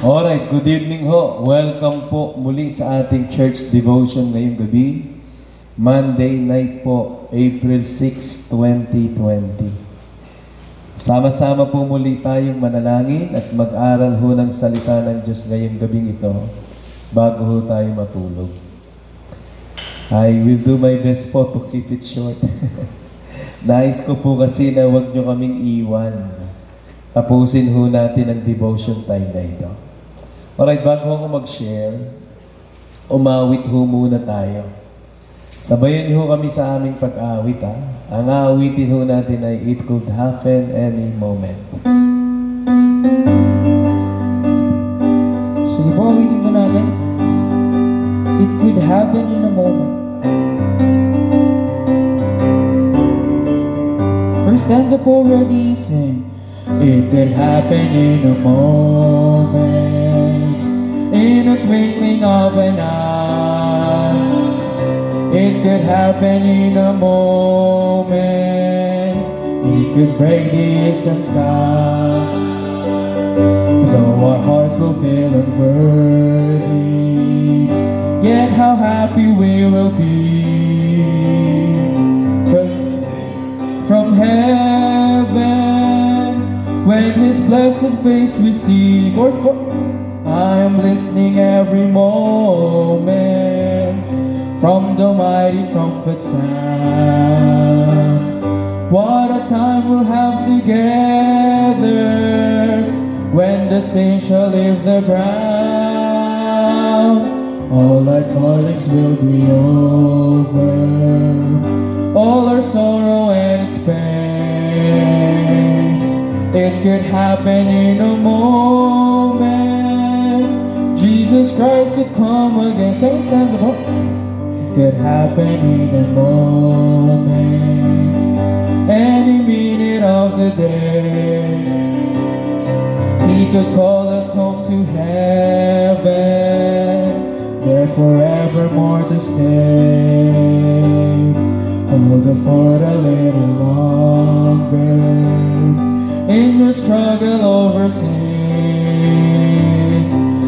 Alright, good evening ho. Welcome po muli sa ating church devotion ngayong gabi. Monday night po, April 6, 2020. Sama-sama po muli tayong manalangin at mag-aral ho ng salita ng Diyos ngayong gabing ito bago ho tayo matulog. I will do my best po to keep it short. Nais ko po kasi na huwag nyo kaming iwan. Tapusin ho natin ang devotion time na ito. Alright, bago ako mag-share, umawit ho muna tayo. Sabayan ho kami sa aming pag-awit ha. Ang aawitin ho natin ay It Could Happen Any Moment. Sige po, awitin po natin. It could happen in a moment. First stanza po, ready, sing. It could happen in a moment, in a twinkling of an eye. It could happen in a moment. It could break the eastern sky. Though our hearts will feel unworthy, yet how happy we will be. Just from heaven, when His blessed face we see. I am listening every moment from the mighty trumpet sound. What a time we'll have together when the saints shall leave the ground. All our toilings will be over, all our sorrow and its pain. It could happen in a moment. Jesus Christ could come again. Say, stands up. It could happen in a moment, any minute of the day. He could call us home to heaven, there forevermore to stay. Hold the fort a little longer in the struggle over sin.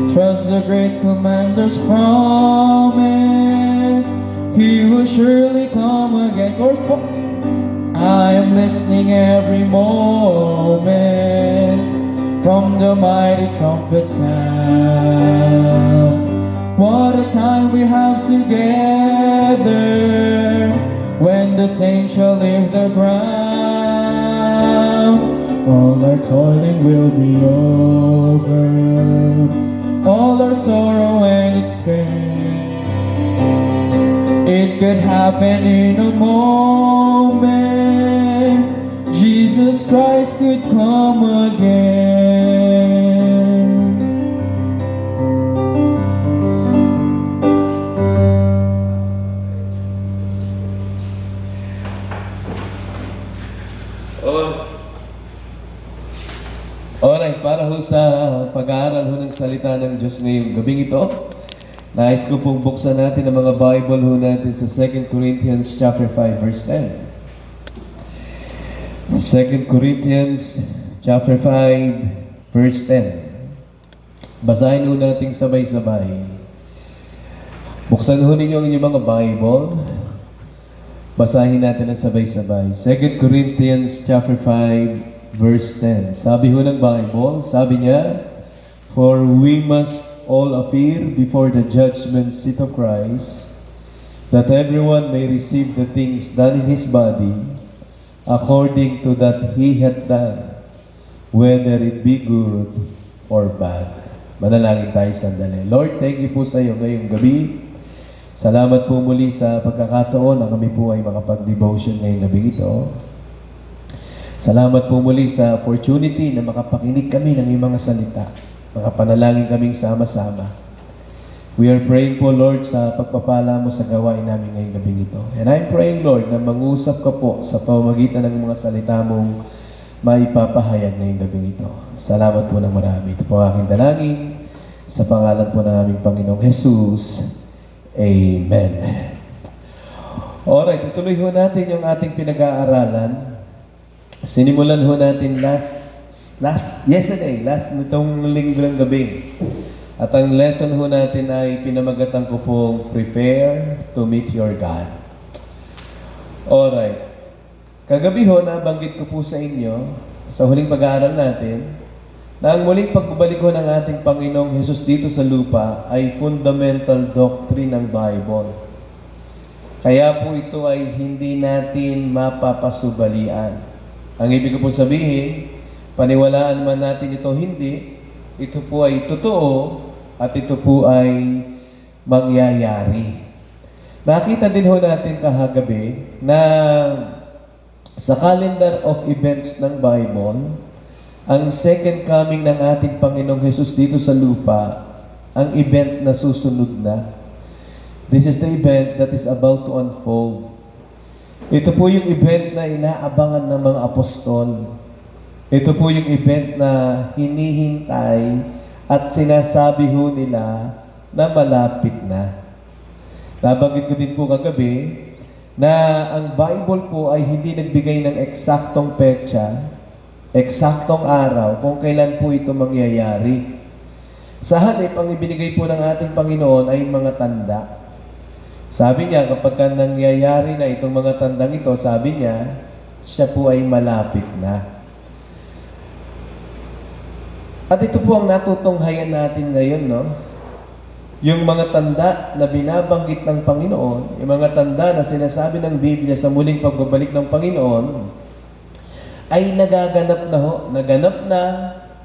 Trust the great commander's promise, He will surely come again. I am listening every moment from the mighty trumpet sound. What a time we have together when the saints shall leave the ground. All our toiling will be over, all our sorrow and its pain. It could happen in a moment. Jesus Christ could come again. Alright, para ho sa pag-aaral ho ng salita ng Diyos ngayong gabing ito, nais ko pong buksan natin ang mga Bible ho natin sa 2 Corinthians chapter 5 verse 10. 2 Corinthians chapter 5 verse 10. Basahin ho natin sabay-sabay. Buksan ho ninyo ang inyong mga Bible. Basahin natin ang sabay-sabay. 2 Corinthians chapter 5 verse 10. Sabi ho ng Bible, sabi niya, for we must all appear before the judgment seat of Christ, that everyone may receive the things done in his body, according to that he hath done, whether it be good or bad. Manalangin tayo sandali. Lord, thank you po sa iyo ngayong gabi. Salamat po muli sa pagkakataon na kami po ay makapag-devotion ngayong gabi ito. Salamat po muli sa opportunity na makapakinig kami ng iyong mga salita. Makapanalangin kaming sama-sama. We are praying po, Lord, sa pagpapala mo sa gawain namin ngayong gabi ito. And I'm praying, Lord, na mangusap ka po sa pamamagitan ng mga salita mong maipapahayag ngayong gabi ito. Salamat po ng marami. Ito po aking dalangin sa pangalan po ng aming Panginoong Jesus. Amen. Alright, tutuloy ho natin yung ating pinag-aaralan. Sinimulan ho natin last nitong linggo ng gabi. At ang lesson ho natin ay pinamagatan ko pong Prepare to Meet Your God. Alright. Kagabi ho, nabanggit ko po sa inyo, sa huling pag-aaral natin, na ang muling pagbabalik ho ng ating Panginoong Hesus dito sa lupa ay fundamental doctrine ng Bible. Kaya po ito ay hindi natin mapapasubalian. Ang ibig ko po sabihin, paniwalaan man natin ito hindi, ito po ay totoo at ito po ay mangyayari. Nakita din ho natin kahagabi na sa calendar of events ng Bible, ang second coming ng ating Panginoong Hesus dito sa lupa, ang event na susunod na. This is the event that is about to unfold. Ito po yung event na inaabangan ng mga apostol. Ito po yung event na hinihintay at sinasabi ho nila na malapit na. Nabanggit ko din po kagabi na ang Bible po ay hindi nagbigay ng eksaktong petsa, eksaktong araw kung kailan po ito mangyayari. Sa halip, ang ibinigay po ng ating Panginoon ay mga tanda. Sabi niya, kapag nangyayari na itong mga tandang ito, sabi niya, siya po ay malapit na. At ito po ang natutunghayan natin ngayon, no? Yung mga tanda na binabanggit ng Panginoon, yung mga tanda na sinasabi ng Biblia sa muling pagbabalik ng Panginoon, ay naganap na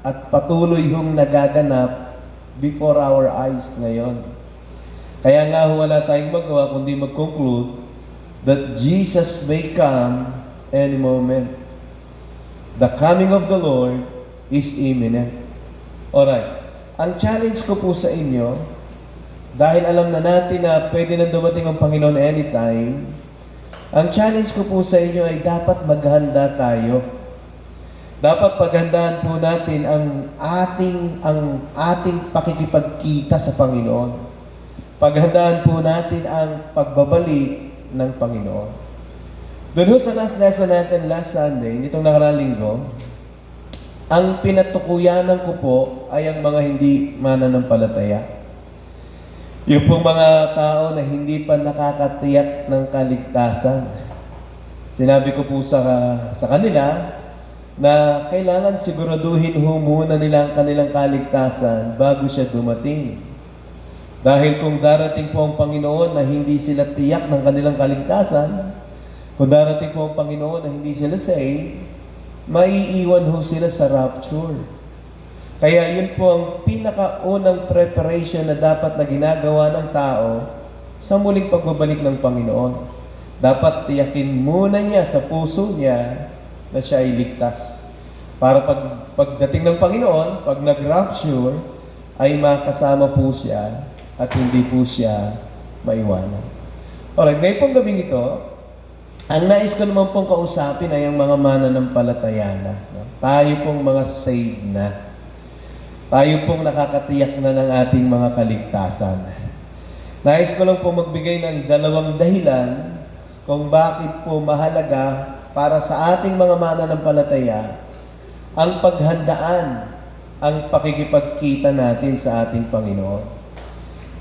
at patuloy yung nagaganap before our eyes ngayon. Kaya nga wala tayong magawa kundi mag-conclude that Jesus may come any moment. The coming of the Lord is imminent. Alright. Ang challenge ko po sa inyo, dahil alam na natin na pwede na dumating ang Panginoon anytime, ang challenge ko po sa inyo ay dapat maghanda tayo. Dapat paghandaan po natin ang ating pakikipagkita sa Panginoon. Paghandaan po natin ang pagbabalik ng Panginoon. Doon ho sa last lesson natin last Sunday, nitong nakaraang linggo, ang pinatukuyanan ko po ay ang mga hindi mananampalataya. Yung pong mga tao na hindi pa nakakatiyak ng kaligtasan. Sinabi ko po sa kanila na kailangan siguraduhin ho muna nila ang kanilang kaligtasan bago siya dumating. Dahil kung darating po ang Panginoon na hindi sila tiyak ng kanilang kaligtasan, kung darating po ang Panginoon na hindi sila saved, maiiwan ho sila sa rapture. Kaya yun po ang pinakaunang preparation na dapat na ginagawa ng tao sa muling pagbabalik ng Panginoon. Dapat tiyakin muna niya sa puso niya na siya ay ligtas. Para pagdating ng Panginoon, pag nag-rapture, ay makasama po siya at hindi po siya maiwanan. Alright, ngayon pong gabing ito, ang nais ko naman pong kausapin ay ang mga mananampalataya na. No? Tayo pong mga saved na. Tayo pong nakakatiyak na ng ating mga kaligtasan. Nais ko lang pong magbigay ng dalawang dahilan kung bakit po mahalaga para sa ating mga mananampalataya ang paghandaan, ang pakikipagkita natin sa ating Panginoon.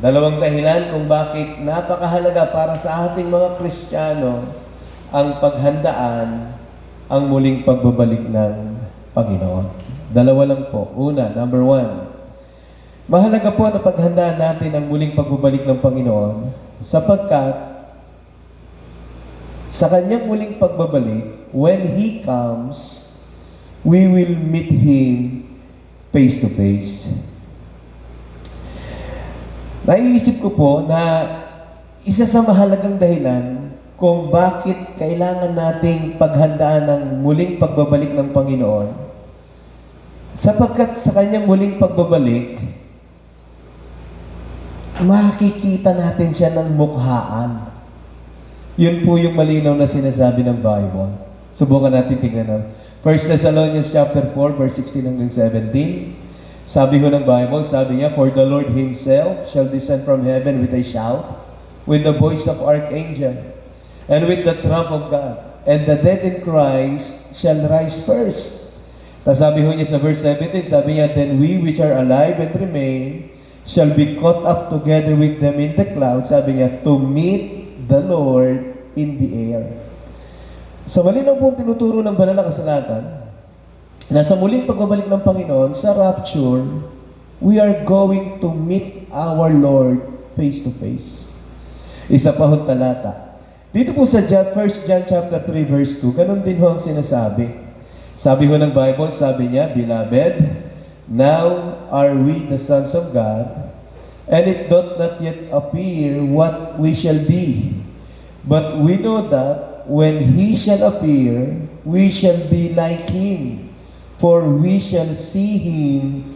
Dalawang dahilan kung bakit napakahalaga para sa ating mga Kristiyano ang paghandaan ang muling pagbabalik ng Panginoon. Dalawa lang po. Una, number 1. Mahalaga po na paghandaan natin ang muling pagbabalik ng Panginoon sapagkat sa kanyang muling pagbabalik, when He comes, we will meet Him face to face. Naiisip ko po na isa sa mahalagang dahilan kung bakit kailangan nating paghandaan ang muling pagbabalik ng Panginoon, sapagkat sa kanyang muling pagbabalik, makikita natin siya ng mukhaan. Yun po yung malinaw na sinasabi ng Bible. Subukan natin tingnan. 1 Thessalonians chapter 4, verse 16 hanggang 17. Sabi ho ng Bible, sabi niya, "For the Lord Himself shall descend from heaven with a shout, with the voice of archangel, and with the trump of God, and the dead in Christ shall rise first." Tapos sabi ho niya sa verse 17, sabi niya, "Then we which are alive and remain shall be caught up together with them in the clouds, sabi niya, to meet the Lord in the air. Sa malinaw pong tinuturo ng banal na kasulatan, na sa muling pagbabalik ng Panginoon, sa rapture, we are going to meet our Lord face to face. Isa pa hong talata. Dito po sa 1 John chapter 3 verse 2, ganun din ho ang sinasabi. Sabi ho ng Bible, sabi niya, Beloved, now are we the sons of God, and it doth not yet appear what we shall be. But we know that when He shall appear, we shall be like Him, for we shall see Him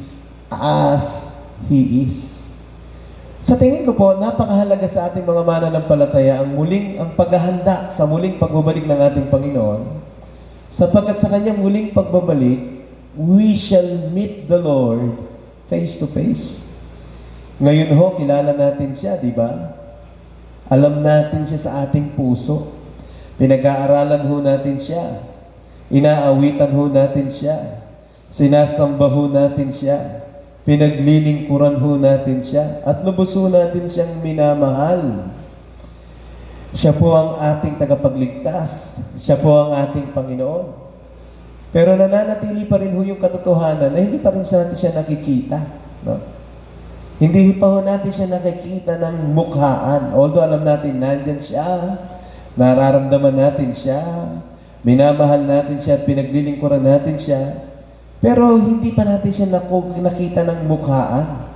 as He is. Sa tingin ko po, napakahalaga sa ating mga mananampalataya ang paghahanda sa muling pagbabalik ng ating Panginoon, sapagkat sa Kanyang muling pagbabalik, we shall meet the Lord face to face. Ngayon ho, kilala natin siya, di ba? Alam natin siya sa ating puso. Pinag-aaralan ho natin siya. Inaawitan ho natin siya. Sinasamba ho natin siya. Pinaglilingkuran ho natin siya. At lubos ho natin siyang minamahal. Siya po ang ating tagapagligtas. Siya po ang ating Panginoon. Pero nananatili pa rin ho yung katotohanan na hindi pa rin natin siya nakikita. No? Hindi pa ho natin siya nakikita ng mukhaan. Although alam natin, nandyan siya. Nararamdaman natin siya. Minamahal natin siya at pinaglilingkuran natin siya. Pero hindi pa natin siya nakita ng mukhaan.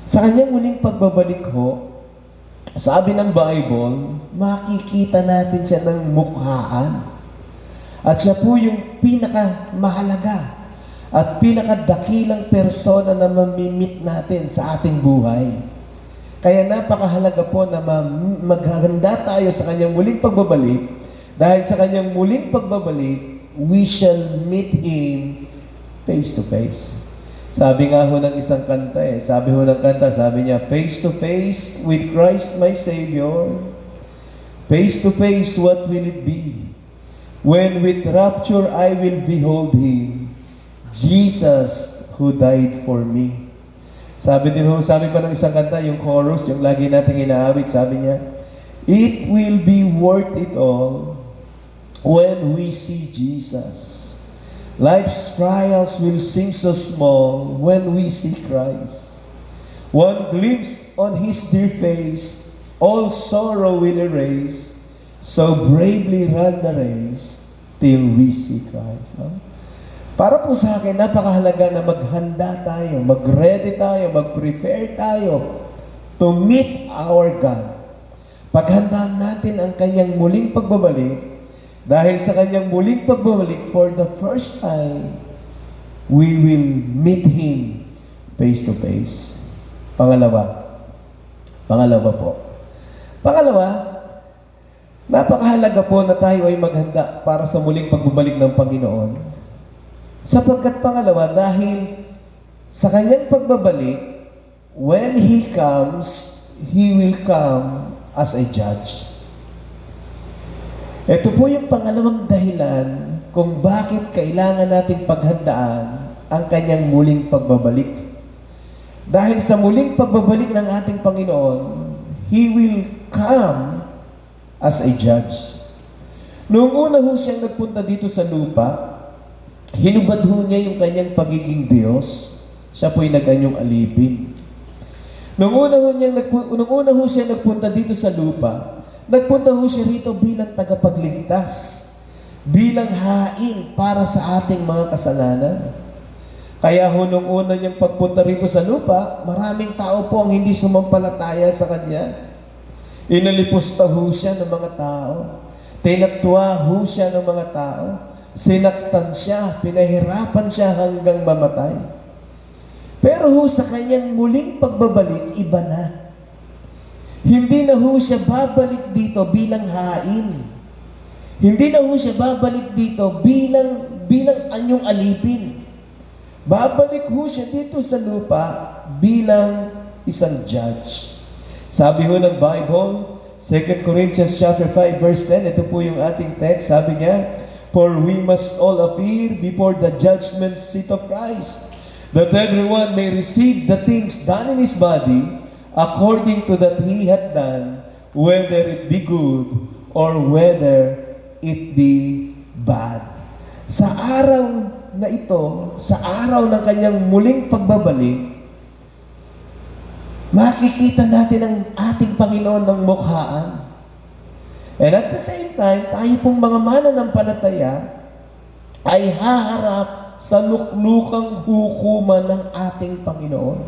Sa kanyang muling pagbabalik ho, sabi ng Bible, makikita natin siya ng mukhaan. At siya po yung pinakamahalaga at pinakadakilang persona na mamimit natin sa ating buhay. Kaya napakahalaga po na maghahanda tayo sa kanyang muling pagbabalik. Dahil sa kanyang muling pagbabalik, we shall meet Him face to face. Sabi nga ho ng isang kanta sabi niya, face to face with Christ my Savior. Face to face, what will it be? When with rapture I will behold Him, Jesus who died for me. Sabi pa ng isang kanta, yung chorus, yung lagi nating inaawit, sabi niya, it will be worth it all when we see Jesus. Life's trials will seem so small when we see Christ. One glimpse on His dear face, all sorrow will erase, so bravely run the race till we see Christ. No? Para po sa akin, napakahalaga na maghanda tayo, mag-ready tayo, mag-prepare tayo to meet our God. Paghandaan natin ang Kanyang muling pagbabalik, dahil sa Kanyang muling pagbabalik, for the first time, we will meet Him face to face. Pangalawa po. Napakahalaga po na tayo ay maghanda para sa muling pagbabalik ng Panginoon. Sapagkat pangalawa, dahil sa Kanyang pagbabalik, when He comes, He will come as a judge. Ito po yung pangalawang dahilan kung bakit kailangan nating paghandaan ang Kanyang muling pagbabalik. Dahil sa muling pagbabalik ng ating Panginoon, He will come as a judge. Noong una ho siyang nagpunta dito sa lupa, hinubad ho niya yung Kanyang pagiging Diyos. Siya po'y naganyong alipin. Noong una ho siya nagpunta dito sa lupa, nagpunta ho siya rito bilang tagapagligtas, bilang hain para sa ating mga kasalanan. Kaya ho nung una niyang pagpunta rito sa lupa, maraming tao po ang hindi sumampalataya sa Kanya. Inalipusta ho siya ng mga tao. Tinatwa ho siya ng mga tao. Sinaktan siya, pinahirapan siya hanggang mamatay. Pero ho sa Kanyang muling pagbabalik, iba na. Hindi na ho siya babalik dito bilang hain. Hindi na ho siya babalik dito bilang anyong alipin. Babalik ho siya dito sa lupa bilang isang judge. Sabi ho ng Bible, 2 Corinthians chapter 5 verse 10, ito po yung ating text, sabi niya, for we must all appear before the judgment seat of Christ, that everyone may receive the things done in his body according to that he had done, whether it be good or whether it be bad. Sa araw na ito, sa araw ng kanyang muling pagbabalik, makikita natin ang ating Panginoon ng mukhaan. And at the same time, tayo pong mga mananampalataya ay haharap sa luklukang hukuman ng ating Panginoon.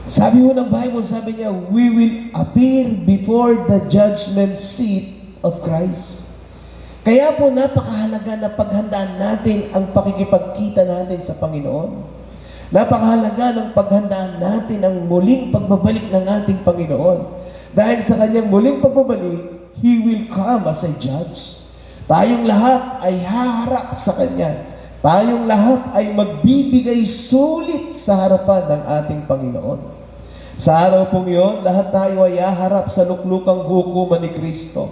Sabi ho ng Bible, sabi niya, we will appear before the judgment seat of Christ. Kaya po napakahalaga na paghandaan natin ang pakikipagkita natin sa Panginoon. Napakahalaga ng paghandaan natin ang muling pagbabalik ng ating Panginoon. Dahil sa kanyang muling pagbabalik, He will come as a judge. Tayong lahat ay haharap sa Kanya. Tayong lahat ay magbibigay sulit sa harapan ng ating Panginoon. Sa araw pong iyon, lahat tayo ay haharap sa luklukang hukuman ni Kristo.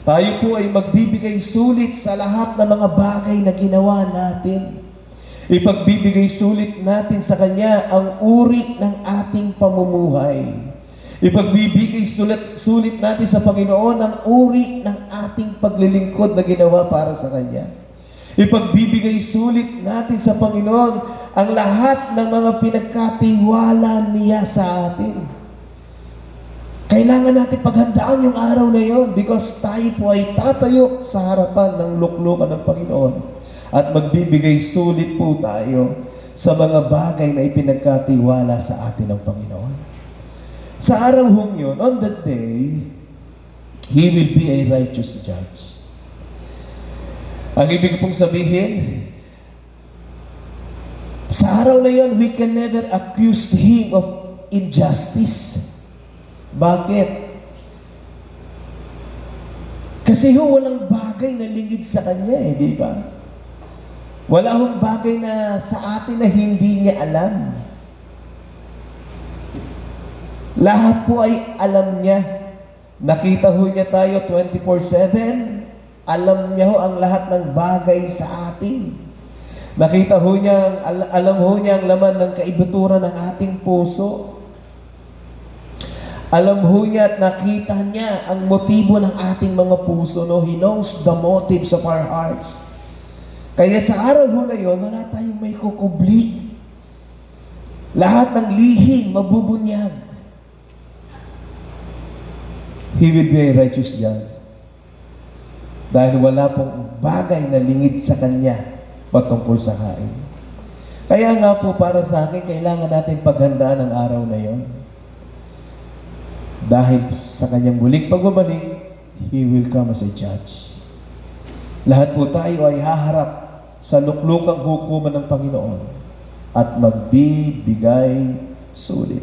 Tayo po ay magbibigay sulit sa lahat ng mga bagay na ginawa natin. Ipagbibigay sulit natin sa Kanya ang uri ng ating pamumuhay. Ipagbibigay sulit natin sa Panginoon ang uri ng ating paglilingkod na ginawa para sa Kanya. Ipagbibigay sulit natin sa Panginoon ang lahat ng mga pinagkatiwala niya sa atin. Kailangan natin paghandaan yung araw na yon because tayo po ay tatayo sa harapan ng luklukan ng Panginoon. At magbibigay sulit po tayo sa mga bagay na ipinagkatiwala sa atin ng Panginoon. Sa araw hong yun, on that day, He will be a righteous judge. Ang ibig pong sabihin, sa araw na yun, we can never accuse Him of injustice. Bakit? Kasi walang bagay na lingid sa Kanya di ba? Wala hong bagay na sa atin na hindi niya alam. Lahat po ay alam niya. Nakita ho niya tayo 24/7. Alam niya ho ang lahat ng bagay sa atin. Nakita ho niya, alam ho niya ang laman ng kaibuturan ng ating puso. Alam ho niya at nakita niya ang motibo ng ating mga puso. No? He knows the motives of our hearts. Kaya sa araw ho na yun, wala tayong may kukubli. Lahat ng lihim, mabubunyag. He will be a righteous judge. Dahil wala pong bagay na lingid sa Kanya patungkol sa kain. Kaya nga po para sa akin, kailangan natin paghandaan ang araw na yon. Dahil sa Kanyang muling pagbabalik, He will come as a judge. Lahat po tayo ay haharap sa luklukang hukuman ng Panginoon at magbibigay sulit.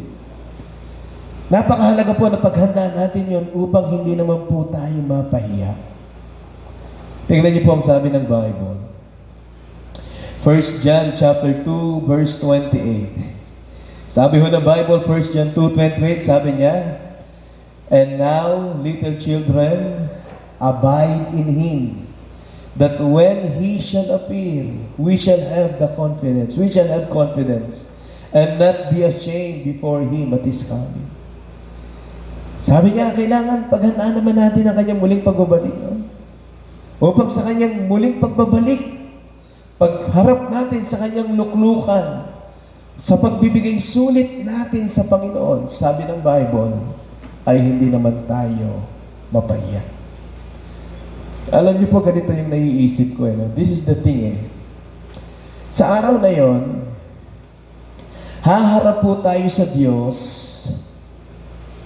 Napakahalaga po na paghandaan natin yon upang hindi naman po tayo mapahiya. Tingnan niyo po ang sabi ng Bible. 1 John chapter 2 verse 28. Sabi ho ng Bible, 1 John 2:28, sabi niya, and now, little children, abide in Him, that when He shall appear, we shall have confidence, and not be ashamed before Him at His coming. Sabi niya, kailangan paghandaan naman natin ang Kanyang muling pagbabalik. No? Upang sa Kanyang muling pagbabalik, pagharap natin sa Kanyang luklukan, sa pagbibigay sulit natin sa Panginoon, sabi ng Bible, ay hindi naman tayo mapahiya. Alam niyo po, ganito yung naiisip ko. No? This is the thing. Sa araw na yon, haharap po tayo sa Diyos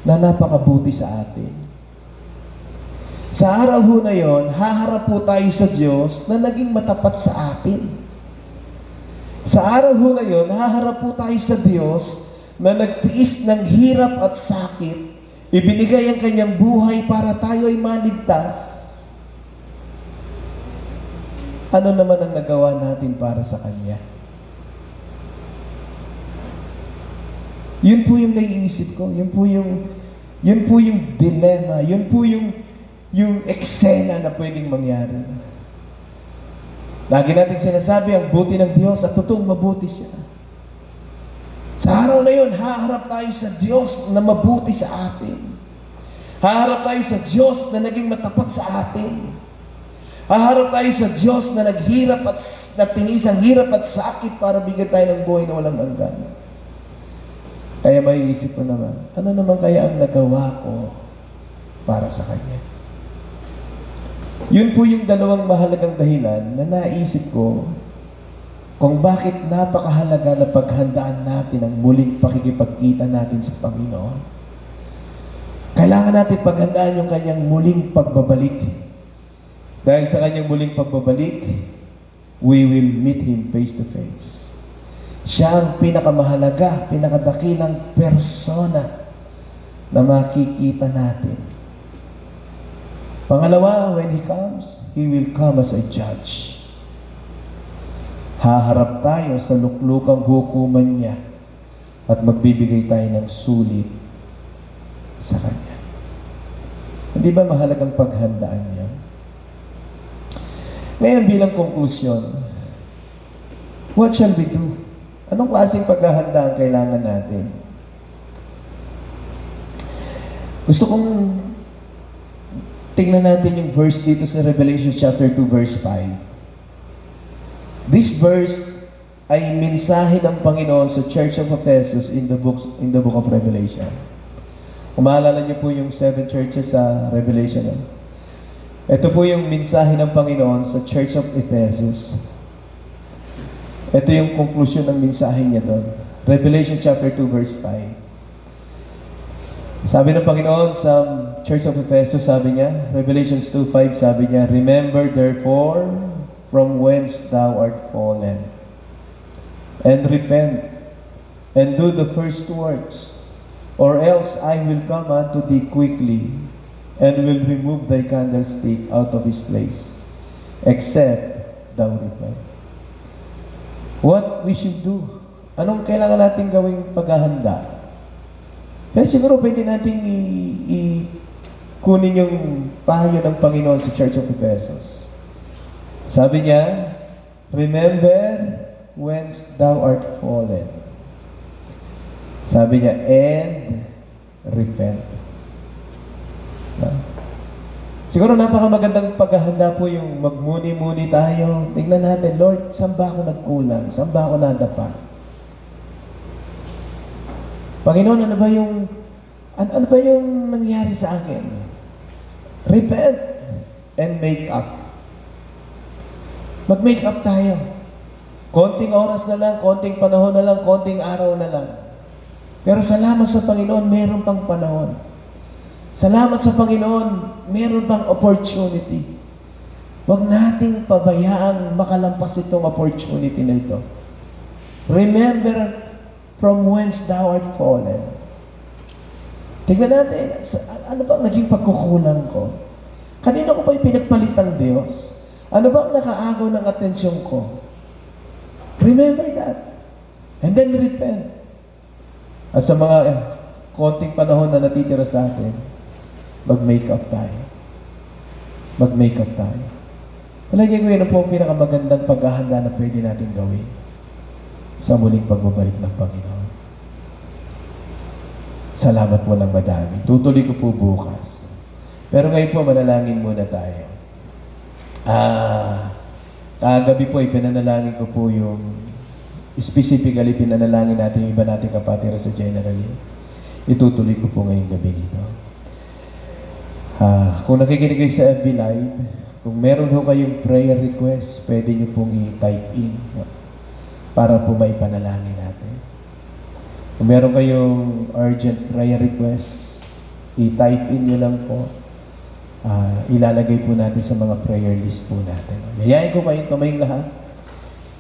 na napakabuti sa atin. Sa araw ho na yon, haharap po tayo sa Diyos na naging matapat sa atin. Sa araw ho na yon, haharap po tayo sa Diyos na nagtiis ng hirap at sakit, ibinigay ang Kanyang buhay para tayo ay maligtas. Ano naman ang nagawa natin para sa Kanya? Yun po yung naiisip ko. Yun po yung dilemma. Yun po yung eksena na pwedeng mangyari. Lagi nating sinasabi ang buti ng Diyos at totoong mabuti siya. Sa araw na yun, haharap tayo sa Diyos na mabuti sa atin. Haharap tayo sa Diyos na naging matapat sa atin. Haharap tayo sa Diyos na naghirap at natinisang hirap at sakit para bigyan tayo ng buhay na walang hanggan. Kaya maiisip ko naman, ano naman kaya ang nagawa ko para sa Kanya? Yun po yung dalawang mahalagang dahilan na naisip ko kung bakit napakahalaga na paghandaan natin ang muling pakikipagkita natin sa Panginoon. Kailangan natin paghandaan yung Kanyang muling pagbabalik. Dahil sa Kanyang muling pagbabalik, we will meet Him face to face. Siya ang pinakamahalaga, pinakadakilang persona na makikita natin. Pangalawa, when He comes, He will come as a judge. Haharap tayo sa luklukang hukuman niya at magbibigay tayo ng sulit sa Kanya. Hindi ba mahalagang paghandaan niya? Ngayon bilang konklusyon, what shall we do? Anong klaseng paghahanda ang kailangan natin? Gusto kong tingnan natin yung verse dito sa Revelation chapter 2 verse 5. This verse ay mensahe ng Panginoon sa Church of Ephesus in the book of Revelation. Kung maalala niyo po yung 7 churches sa Revelation. Ito po yung mensahe ng Panginoon sa Church of Ephesus. Ito yung conclusion ng mensahe niya doon. Revelation chapter 2 verse 5. Sabi ng Panginoon sa Church of Ephesus, sabi niya, Revelations 2:5, sabi niya, remember therefore from whence thou art fallen, and repent, and do the first works, or else I will come unto thee quickly, and will remove thy candlestick out of his place, except thou repent. What we should do? Anong kailangan natin gawing paghahanda? Kaya siguro pwede natin kunin yung payo ng Panginoon sa Church of Ephesus. Sabi niya, remember whence thou art fallen. Sabi niya, and repent. Siguro napakamagandang paghahanda po yung magmuni-muni tayo. Tingnan natin, Lord, saan ba ako nagkulang? Saan ba ako nadapa? Panginoon, ano ba yung nangyari sa akin? Repent and make up. Mag-make up tayo. Konting oras na lang, konting panahon na lang, konting araw na lang. Pero salamat sa Panginoon, meron pang panahon. Salamat sa Panginoon, meron pang opportunity. Huwag nating pabayaang makalampas itong opportunity na ito. Remember from whence thou art fallen. Tingnan natin, ano ba naging pagkukulang ko? Kanino ko ba pinagpalit ng Diyos? Ano ba ang nakaagaw ng atensyon ko? Remember that. And then repent. At sa mga konting panahon na natitira sa atin, mag-make up tayo. Mag-make up tayo. Palagay ko yun po ang pinakamagandang paghahanda na pwede natin gawin sa muling pagbabalik ng Panginoon. Salamat po ng madami. Tutuloy ko po bukas. Pero ngayon po, manalangin muna tayo. Gabi po, ipinanalangin ko po yung specifically pinanalangin natin yung iba nating kapatid sa generally. Itutuloy ko po ngayong gabi nito. Kung nakikinig kayo sa FB Live, kung meron ho kayong prayer request, pwede nyo pong i-type in para po maipanalangin natin. Kung meron kayong urgent prayer request, i-type in nyo lang po. Ilalagay po natin sa mga prayer list po natin. Yayain ko kayong tumayong lahat.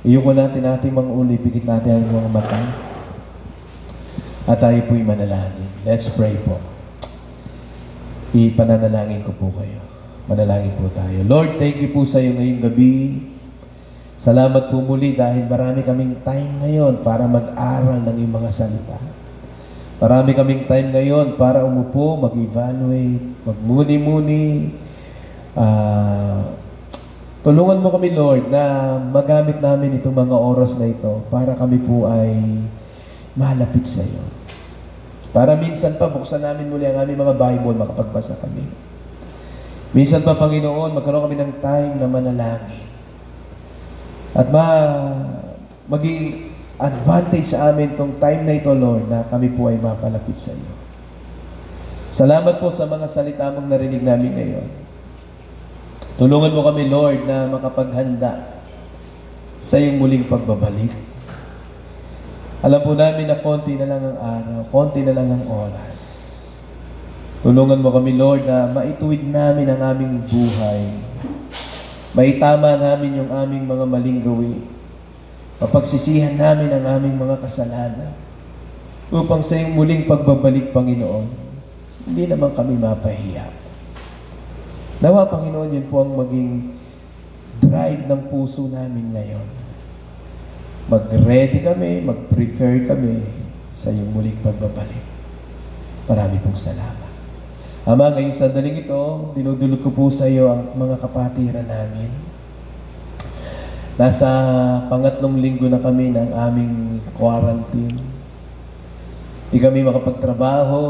Iyuko natin ating mga uli, pikit natin ang mga mata. At tayo po'y manalangin. Let's pray po. Ipananalangin ko po kayo. Manalangin po tayo. Lord, thank you po sa iyo ngayong gabi. Salamat po muli dahil marami kaming time ngayon para mag-aral ng iyong mga salita. Marami kaming time ngayon para umupo, mag-evaluate, magmuni-muni, Tulungan mo kami, Lord, na magamit namin itong mga oras na ito para kami po ay malapit sa iyo. Para minsan pa, buksan namin muli ang aming mga Bible, makapagbasa kami. Minsan pa, Panginoon, magkaroon kami ng time na manalangin. At maging advantage sa amin itong time na ito, Lord, na kami po ay mapalapit sa iyo. Salamat po sa mga salita mong narinig namin ngayon. Tulungan mo kami, Lord, na makapaghanda sa iyong muling pagbabalik. Alam po namin na konti na lang ang araw, konti na lang ang oras. Tulungan mo kami, Lord, na maituwid namin ang aming buhay. Maitama namin yung aming mga maling gawi. Mapagsisihan namin ang aming mga kasalanan. Upang sa iyong muling pagbabalik, Panginoon, hindi naman kami mapahiya. Nawa, Panginoon, yun po ang maging drive ng puso namin ngayon. Mag-ready kami, mag-prepare kami sa iyong muling pagbabalik. Marami pong salamat. Ama, ngayong sandaling ito, dinudulog ko po sa iyo ang mga kapatiran namin. Nasa pangatlong linggo na kami ng aming quarantine. Di kami makapagtrabaho,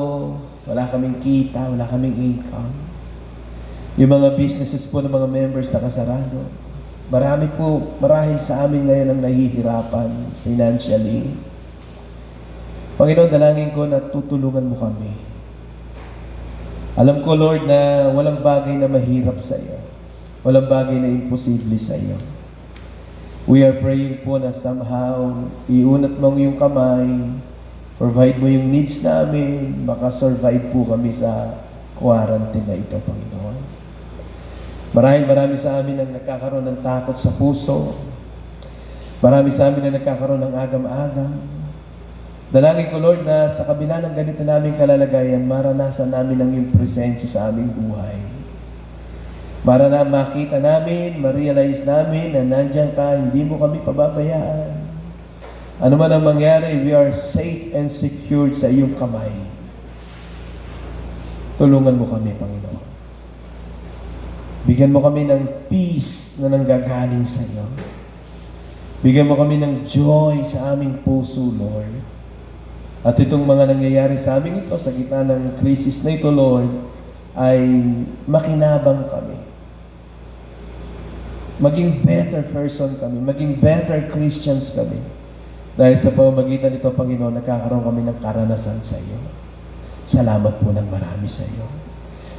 wala kaming kita, wala kaming income. Yung mga businesses po ng mga members nakasarado. Marahil sa amin ngayon ang nahihirapan financially. Panginoon, dalangin ko na tutulungan mo kami. Alam ko, Lord, na walang bagay na mahirap sa iyo. Walang bagay na imposible sa iyo. We are praying po na somehow iunat mo yung kamay, provide mo yung needs namin, makasurvive po kami sa quarantine na ito, Panginoon. Marami sa amin ang nagkakaroon ng takot sa puso. Marami sa amin ang nagkakaroon ng agam-agam. Dalangin ko, Lord, na sa kabila ng ganito naming kalalagayan, maranasan namin ang iyong presensya sa aming buhay. Makita namin, ma-realize namin na nandiyan ka, hindi mo kami pababayaan. Ano man ang mangyari, we are safe and secured sa iyong kamay. Tulungan mo kami, Panginoon. Bigyan mo kami ng peace na nanggagaling sa iyo. Bigyan mo kami ng joy sa aming puso, Lord. At itong mga nangyayari sa amin ito, sa gitna ng krisis na ito, Lord, ay makinabang kami. Maging better person kami, maging better Christians kami. Dahil sa pamamagitan nito, Panginoon, nagkakaroon kami ng karanasan sa iyo. Salamat po ng marami sa iyo.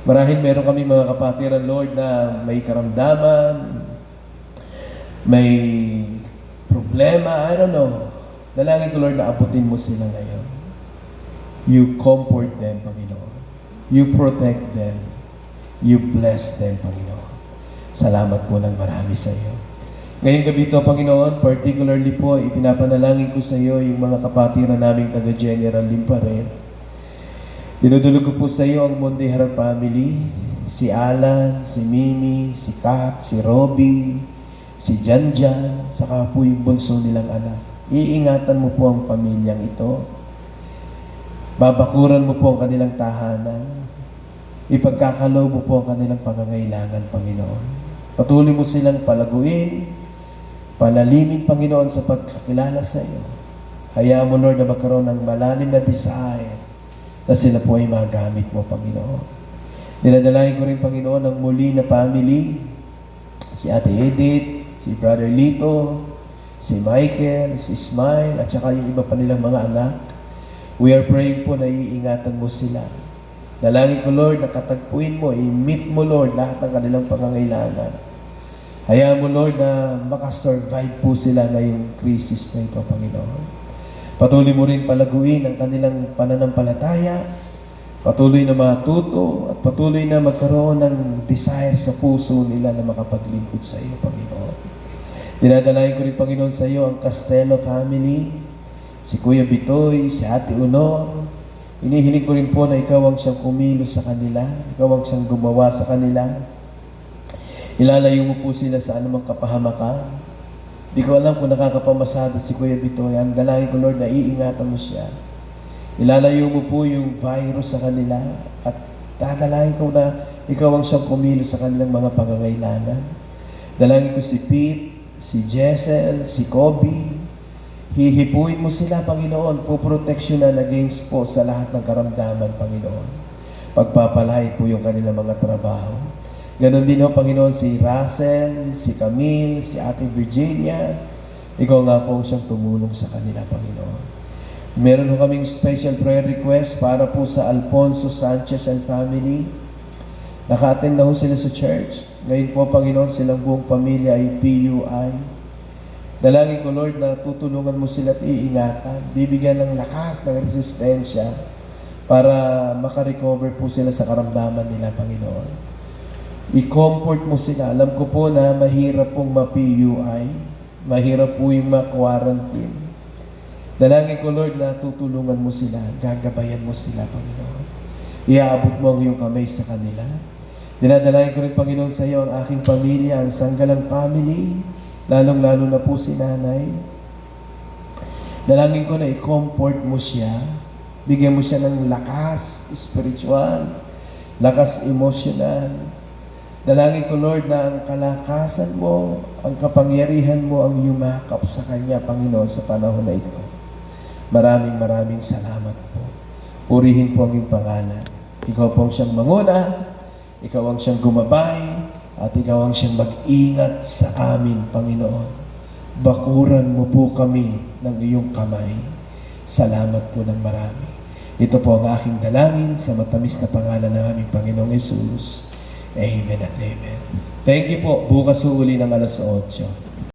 Marahil meron kami mga kapatiran, Lord, na may karamdaman, may problema, I don't know. Dalangin ko, Lord, na abutin mo sila ngayon. You comfort them, Panginoon. You protect them. You bless them, Panginoon. Salamat po ng marami sa iyo. Ngayong gabi ito, Panginoon, particularly po, ipinapanalangin ko sa iyo yung mga kapatiran naming taga-General Limparet. Dinudulog ko po sa iyo ang Monday Harap Family, si Alan, si Mimi, si Kat, si Robby, si Janjan, saka po yung bunso nilang anak. Iingatan mo po ang pamilyang ito. Babakuran mo po ang kanilang tahanan. Ipagkakaloob mo po ang kanilang pangangailangan, Panginoon. Patuloy mo silang palaguin, palalimin, Panginoon, sa pagkakilala sa iyo. Hayaan mo, Lord, na magkaroon ng malalim na desire na sila po ay magamit mo, Panginoon. Dinadalain ko rin, Panginoon, ang muli na family, si Ate Edith, si Brother Lito, si Michael, si Smile, at saka yung iba pa nilang mga anak. We are praying po na iingatan mo sila. Dalangin ko, Lord, na katagpuin mo, i-meet mo, Lord, lahat ng kanilang pangangailangan. Hayaan mo, Lord, na makasurvive po sila ngayong crisis na ito, Panginoon. Patuloy mo rin palaguin ang kanilang pananampalataya, patuloy na matuto, at patuloy na magkaroon ng desire sa puso nila na makapaglingkod sa iyo, Panginoon. Dinadalain ko rin, Panginoon, sa iyo ang Castelo family, si Kuya Bitoy, si Ate Honor. Inihiling ko rin po na ikaw ang siyang kumilos sa kanila, ikaw ang siyang gumawa sa kanila. Ilalayo mo po sila sa anumang kapahamakan. Di ko alam kung nakakapamasada si Kuya Bitoy. Ang dalangin ko, Lord, na iingatan mo siya. Ilalayo mo po yung virus sa kanila at dadalahin ko na ikaw ang siyang kumilos sa kanilang mga pangangailangan. Dalangin ko si Pete, si Jessel, si Kobe. Hihipuin mo sila, Panginoon. Puproteksyonan against po sa lahat ng karamdaman, Panginoon. Pagpapalain po yung kanilang mga trabaho. Ganon din ho, Panginoon, si Russell, si Camille, si Ate Virginia. Ikaw nga po siyang tumulong sa kanila, Panginoon. Meron ho kaming special prayer request para po sa Alfonso Sanchez and family. Naka-attend na ho sila sa church. Ngayon po, Panginoon, silang buong pamilya ay PUI. Dalangin ko, Lord, na tutulungan mo sila at iingatan. Bibigyan ng lakas, ng resistensya para makarecover po sila sa karamdaman nila, Panginoon. I-comfort mo sila. Alam ko po na mahirap pong ma-PUI. Mahirap po yung ma-quarantine. Dalangin ko, Lord, na tutulungan mo sila. Gagabayan mo sila, Panginoon. Iaabot mo ang iyong kamay sa kanila. Dinadalangin ko rin, Panginoon, sa iyo ang aking pamilya, ang Sanggalang family, lalong-lalo na po si nanay. Dalangin ko na i-comfort mo siya. Bigyan mo siya ng lakas spiritual, lakas emosyonal. Dalangin ko, Lord, na ang kalakasan mo, ang kapangyarihan mo ang yumakap sa kanya, Panginoon, sa panahon na ito. Maraming salamat po. Purihin po ang iyong pangalan. Ikaw po ang siyang manguna, ikaw ang siyang gumabay, at ikaw ang siyang mag-ingat sa amin, Panginoon. Bakuran mo po kami ng iyong kamay. Salamat po ng marami. Ito po ang aking dalangin sa matamis na pangalan ng aming Panginoong Yesus. Amen at amen. Thank you po. Bukas uli ng alas 8.